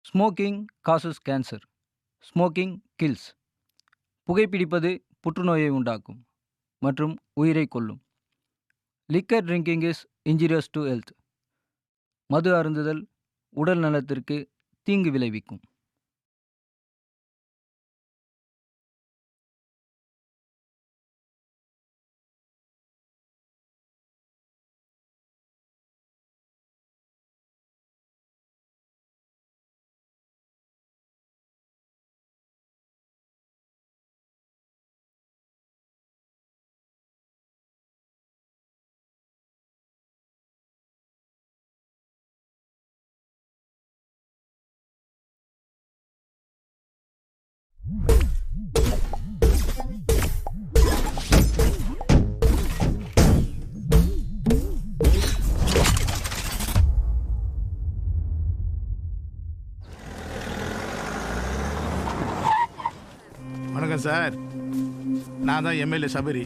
Smoking causes cancer. Smoking kills. புகைப்பிடிப்பது புற்றுநோயை உண்டாக்கும் மற்றும் உயிரை கொல்லும். Liquor drinking is injurious to health. மது அருந்துதல் உடல் நலத்திற்கு தீங்கு விளைவிக்கும். வணக்கம் சார், நான் தான் எம்எல்ஏ சபரி.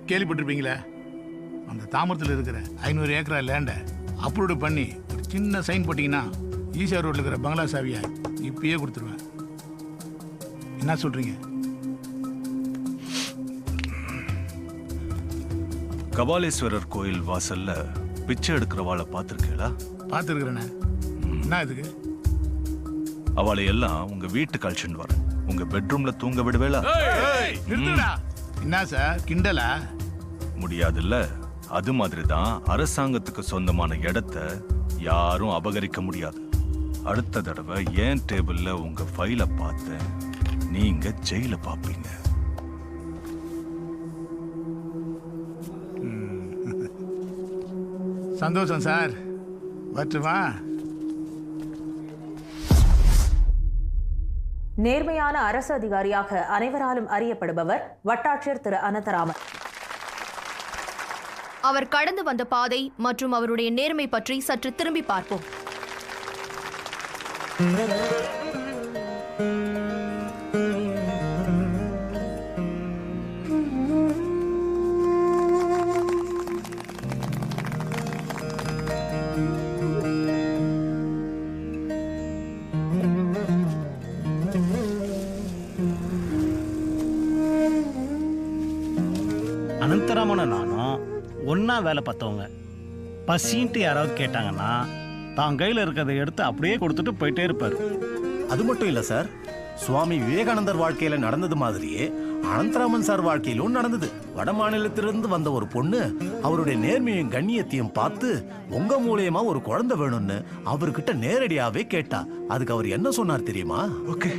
கேள்விப்பட்டிருப்பீங்களே, அந்த தாமரத்தில் இருக்கிற 500 ஏக்கரா லேண்டை அப்ரூவ் பண்ணி ஒரு சின்ன சைன் போட்டிங்கன்னா ஈசிஆர் ரோட்டில் இருக்கிற பங்களா சாவியை இப்பயே கொடுத்துருவேன். என்ன சொல்கிறீங்க? கபாலீஸ்வரர் கோயில் வாசல்ல பிச்சை எடுக்கிறவாளை பார்த்துருக்கீங்களா? பார்த்துருக்குறேண்ணே. என்ன இதுக்கு? அவளை எல்லாம் உங்க வீட்டுக்கு அழைச்சிட்டு வரேன். உங்க பெட்ரூம்ல தூங்க விடுவேளா? நிறுத்துடா. என்ன சார் கிண்டலா? முடியாதுல்ல. அது மாதிரிதான் அரசாங்கத்துக்கு சொந்தமான இடத்தை யாரும் அபகரிக்க முடியாது. அடுத்த தடவை ஏன் டேபிள்ல உங்க ஃபைலை பார்த்தேன், நீங்க ஜெயில பாப்பீங்க. சந்தோஷம் சார். வரட்டுமா? நேர்மையான அரசு அதிகாரியாக அனைவராலும் அறியப்படுபவர் வட்டாட்சியர் திரு அனந்தராமன். அவர் கடந்து வந்த பாதை மற்றும் அவருடைய நேர்மை பற்றி சற்று திரும்பி பார்ப்போம். அனந்தராமன நானும் ஒன்றா வேலை பார்த்தவங்க. பசின்ட்டு யாராவது கேட்டாங்கன்னா தான் கையில் இருக்கிறத எடுத்து அப்படியே கொடுத்துட்டு போயிட்டே இருப்பார். அது மட்டும் இல்லை சார், சுவாமி விவேகானந்தர் வாழ்க்கையில நடந்தது மாதிரியே அனந்தராமன் சார் வாழ்க்கையிலும் நடந்தது. வட மாநிலத்திலிருந்து வந்த ஒரு பொண்ணு அவருடைய நேர்மையும் கண்ணியத்தையும் பார்த்து உங்க மூலியமா ஒரு குழந்தை வேணும்னு அவர்கிட்ட நேரடியாவே கேட்டா. அதுக்கு அவர் என்ன சொன்னார் தெரியுமா? ஓகே,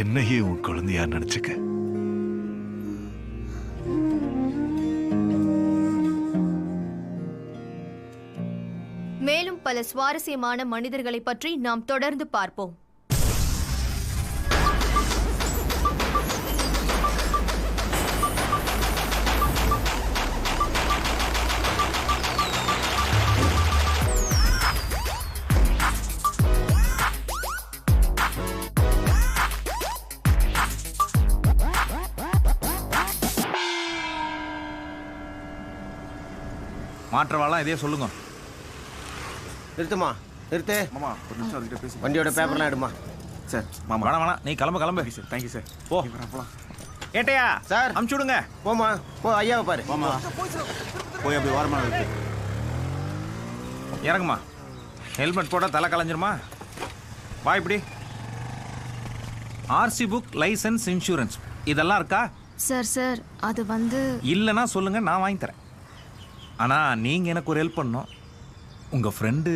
என்னையே உன் குழந்தையா நினைச்சுக்க. மேலும் பல சுவாரஸ்யமான மனிதர்களை பற்றி நாம் தொடர்ந்து பார்ப்போம். மாற்றவாலாம் இதே சொல்லுங்க. நிறுத்துமா, நிறுத்து. மாமா ஒரு நிமிஷம் அவர்கிட்ட பேசி. வண்டியோட பேப்பர்லாம் எடுமா. சார் மாமா வேணாம் வேணாம், நீ கிளம்பு. Sir thank you sir. போ போலாம். ஏட்டையா சார் அமுச்சு விடுங்க. போமா, போ ஐயாவை பாரு. போமா, போய் அப்படி ஓரமாக இருக்கு. இறங்குமா. ஹெல்மெட் போட்டால் தலை கலைஞ்சிருமா? வா இப்படி. ஆர்சி புக், லைசன்ஸ், இன்சூரன்ஸ் இதெல்லாம் இருக்கா? சார் அது வந்து இல்லைன்னா சொல்லுங்க, நான் வாங்கி தரேன். ஆனால் நீங்கள் எனக்கு ஒரு ஹெல்ப் பண்ணணும். உங்கள் ஃப்ரெண்டு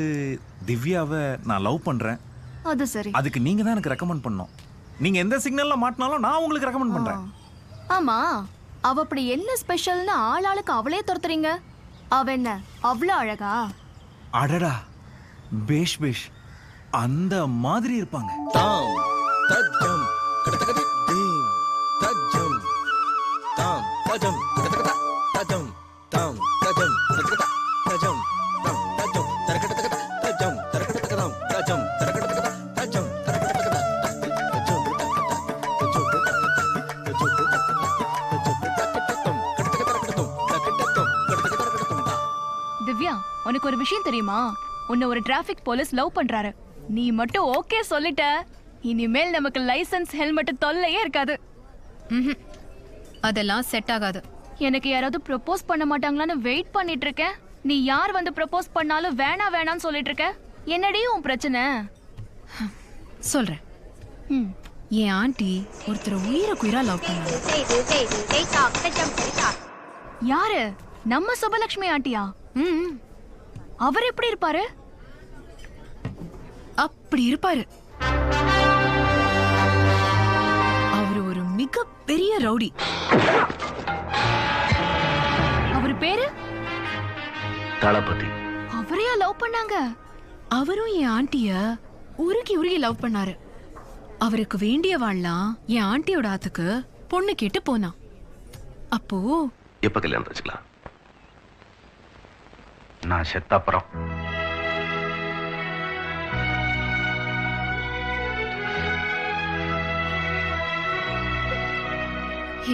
திவ்யாவை நான் லவ் பண்ணுறேன். அது சரி. அதுக்கு நீங்கள் தான் எனக்கு ரெக்கமெண்ட் பண்ணணும். நீங்கள் எந்த சிக்னலில் மாட்டினாலும் நான் உங்களுக்கு ரெக்கமெண்ட் பண்ணுறேன். ஆமா, அவ அப்படி என்ன ஸ்பெஷல்னு ஆளாளுக்கு அவளே துரத்துறீங்க? அவ என்ன அவ்வளோ அழகா? அடடா, பேஷ் பேஷ் அந்த மாதிரி இருப்பாங்க. தாம் தஜம் கடதகடி தீம் தஜம் தாம் தஜம் கடதகட தஜம் தாம் தஜம் கடதகட தஜம் தாம் தஜம் தரகடதகட தஜம் தரகடதகடம் தஜம் தரகடதகட தஜம் தரகடதகட தஜம் திவ்யா, உனக்கு ஒரு விஷயம் தெரியுமா? உன்னை ஒரு டிராஃபிக் போலீஸ் லவ் பண்றாரு. நீ மட்டும் ஓகே சொல்லிட்ட, இனிமேல் நமக்கு லைசென்ஸ் ஹெல்மெட் தொல்லையே இருக்காது. அதெல்லாம் செட் ஆகாது. எனக்கு யாராவது ப்ரப்போஸ் பண்ண மாட்டாங்களான்னு வெயிட் பண்ணிட்டு இருக்கேன். நீ யார் வந்து ப்ரப்போஸ் பண்ணாலும் வேணான்னு சொல்லிட்டு இருக்க. என்னடி உன் பிரச்சனை? சொல்றேன். என் ஆண்டி ஒருத்தர் உயிரை லவ் பண்ணாங்க. யாரு? நம்ம சுபலட்சுமி ஆண்டியா? அவர் எப்படி இருப்பாரு? அப்படி இருப்பாரு. அவர் ஒரு மிகப்பெரிய ரவுடி. அவர் பேரு தளபதி. அவரையா லவ் பண்ணாங்க? அவரும் என் ஆண்டிய உருகி லவ் பண்ணாரு. அவருக்கு வேண்டியவாள்லாம் என் ஆண்டியோட ஆத்துக்கு பொண்ணு கேட்டு போனான். அப்போ எப்ப கல்யாணம் வச்சுக்கலாம்? நான் செத்தப்புறம்.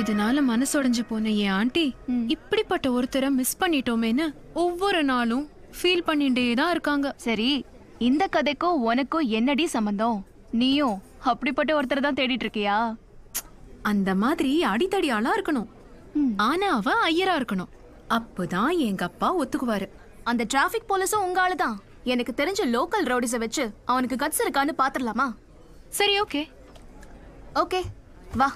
இதனால மனசுடைஞ்சு போன என் ஆண்டி இப்படிப்பட்ட ஒருத்தரை மிஸ் பண்ணிட்டோமேன்னு ஒவ்வொரு நாளும் ஃபீல் பண்ணிட்டே தான் இருக்காங்க. சரி, இந்த கதைக்கும் உனக்கும் என்னடி சம்பந்தம்? நீயும் அப்படிப்பட்ட ஒருத்தரை தான் தேடிட்டு இருக்கியா? அந்த மாதிரி அடித்தடி ஆளா இருக்கணும். ஆனா அவ ஐயரா இருக்கணும். அப்பதான் எங்க அப்பா ஒத்துக்குவாரு. அந்த டிராஃபிக் போலீஸும் உங்க ஆளுதான். எனக்கு தெரிஞ்ச லோக்கல் ரவுடிஸை வச்சு அவனுக்கு கட்ஸ் இருக்கான்னு பாத்துடலாமா? சரி, ஓகே ஓகே, வா.